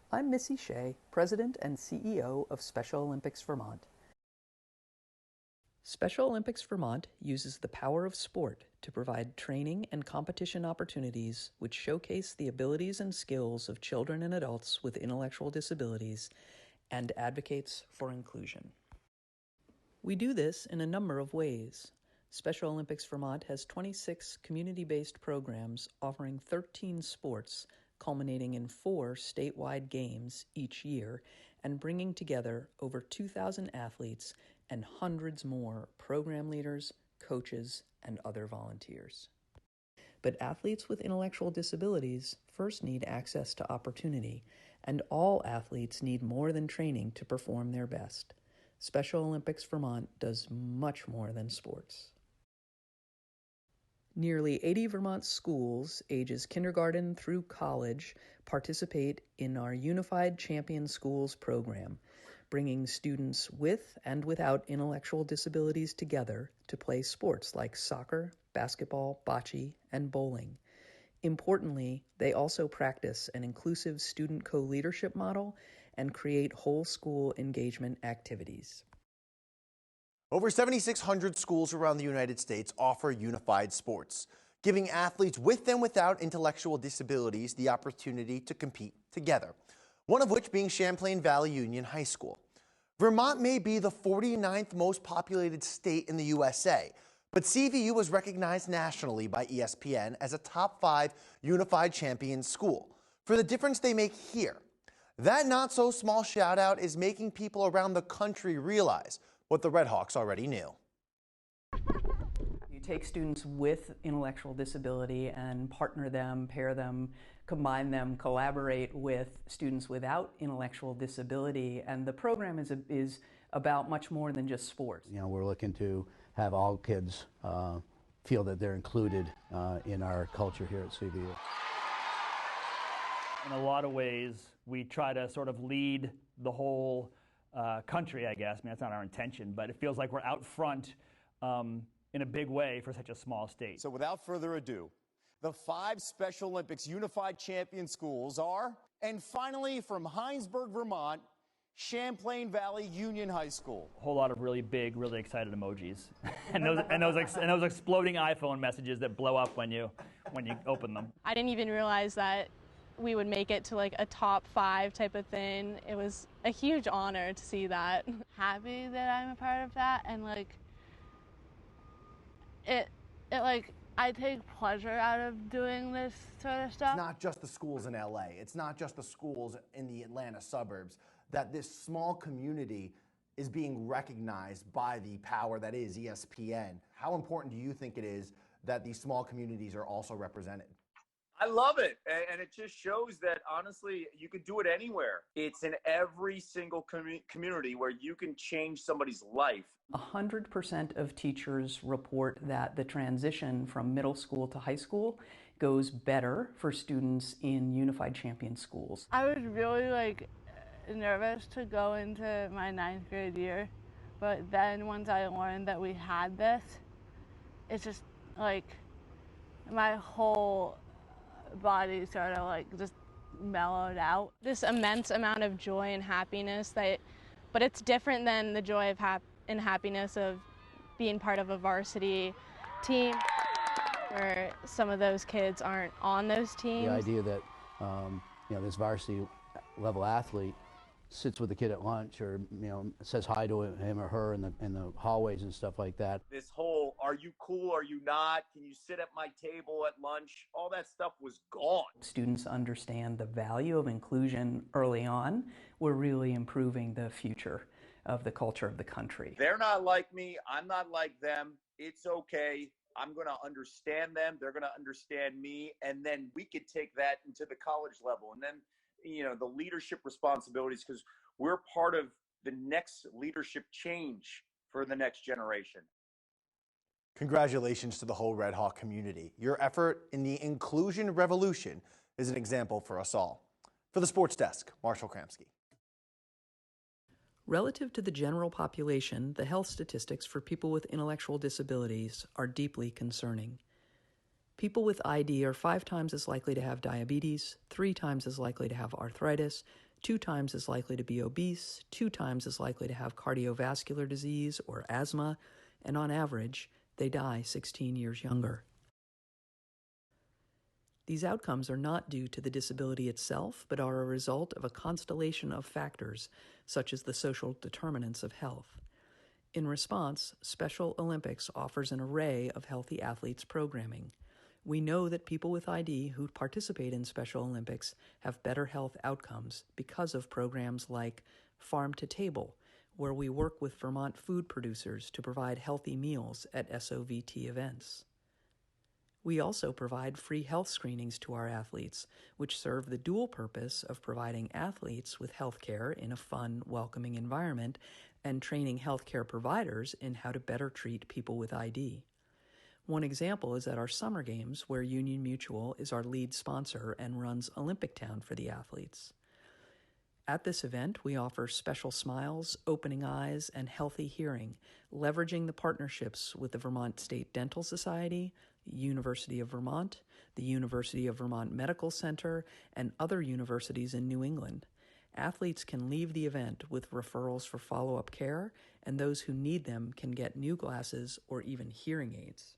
I'm Missy Shea, President and CEO of Special Olympics Vermont. Special Olympics Vermont uses the power of sport to provide training and competition opportunities which showcase the abilities and skills of children and adults with intellectual disabilities and advocates for inclusion. We do this in a number of ways. Special Olympics Vermont has 26 community-based programs offering 13 sports, culminating in 4 statewide games each year and bringing together over 2,000 athletes and hundreds more program leaders, coaches, and other volunteers. But athletes with intellectual disabilities first need access to opportunity, and all athletes need more than training to perform their best. Special Olympics Vermont does much more than sports. Nearly 80 Vermont schools, ages kindergarten through college, participate in our Unified Champion Schools program, bringing students with and without intellectual disabilities together to play sports like soccer, basketball, bocce, and bowling. Importantly, they also practice an inclusive student co-leadership model and create whole school engagement activities. Over 7,600 schools around the United States offer unified sports, giving athletes with and without intellectual disabilities the opportunity to compete together, one of which being Champlain Valley Union High School. Vermont may be the 49th most populated state in the USA, but CVU was recognized nationally by ESPN as a top 5 unified champion school for the difference they make here. That not-so-small shout-out is making people around the country realize what the Redhawks already knew. You take students with intellectual disability and partner them, pair them, combine them, collaborate with students without intellectual disability, and the program is about much more than just sports. You know, we're looking to have all kids feel that they're included in our culture here at CVU. In a lot of ways, we try to sort of lead the whole country, I guess. I mean, that's not our intention, but it feels like we're out front in a big way for such a small state. So without further ado, the 5 Special Olympics Unified Champion Schools are, and finally from Hinesburg, Vermont, Champlain Valley Union High School. A whole lot of really big, really excited emojis, and those exploding iPhone messages that blow up when you open them. I didn't even realize that we would make it to like a top 5 type of thing. It was a huge honor to see that. Happy that I'm a part of that, and like it like I take pleasure out of doing this sort of stuff. It's not just the schools in LA. It's not just the schools in the Atlanta suburbs. That this small community is being recognized by the power that is ESPN. How important do you think it is that these small communities are also represented? I love it, and it just shows that, honestly, you could do it anywhere. It's in every single community where you can change somebody's life. 100% of teachers report that the transition from middle school to high school goes better for students in Unified Champion schools. I was really nervous to go into my 9th grade year, but then once I learned that we had this, it's just like my whole body sort of just mellowed out. This immense amount of joy and happiness but it's different than the joy of and happiness of being part of a varsity team where some of those kids aren't on those teams. The idea that this varsity level athlete sits with the kid at lunch, or says hi to him or her in the hallways and stuff like that. This whole, are you cool, are you not, can you sit at my table at lunch, all that stuff was gone. Students understand the value of inclusion early on. We're really improving the future of the culture of the country. They're not like me, I'm not like them, it's okay. I'm going to understand them, they're going to understand me, and then we could take that into the college level, and then the leadership responsibilities, because we're part of the next leadership change for the next generation. Congratulations to the whole Red Hawk community. Your effort in the inclusion revolution is an example for us all. For the Sports Desk, Marshall Kramsky. Relative to the general population, the health statistics for people with intellectual disabilities are deeply concerning. People with ID are 5 times as likely to have diabetes, 3 times as likely to have arthritis, 2 times as likely to be obese, 2 times as likely to have cardiovascular disease or asthma, and on average, they die 16 years younger. These outcomes are not due to the disability itself, but are a result of a constellation of factors, such as the social determinants of health. In response, Special Olympics offers an array of healthy athletes programming. We know that people with ID who participate in Special Olympics have better health outcomes because of programs like Farm to Table, where we work with Vermont food producers to provide healthy meals at SOVT events. We also provide free health screenings to our athletes, which serve the dual purpose of providing athletes with health care in a fun, welcoming environment and training healthcare providers in how to better treat people with ID. One example is at our summer games, where Union Mutual is our lead sponsor and runs Olympic Town for the athletes. At this event, we offer special smiles, opening eyes, and healthy hearing, leveraging the partnerships with the Vermont State Dental Society, University of Vermont, the University of Vermont Medical Center, and other universities in New England. Athletes can leave the event with referrals for follow-up care, and those who need them can get new glasses or even hearing aids.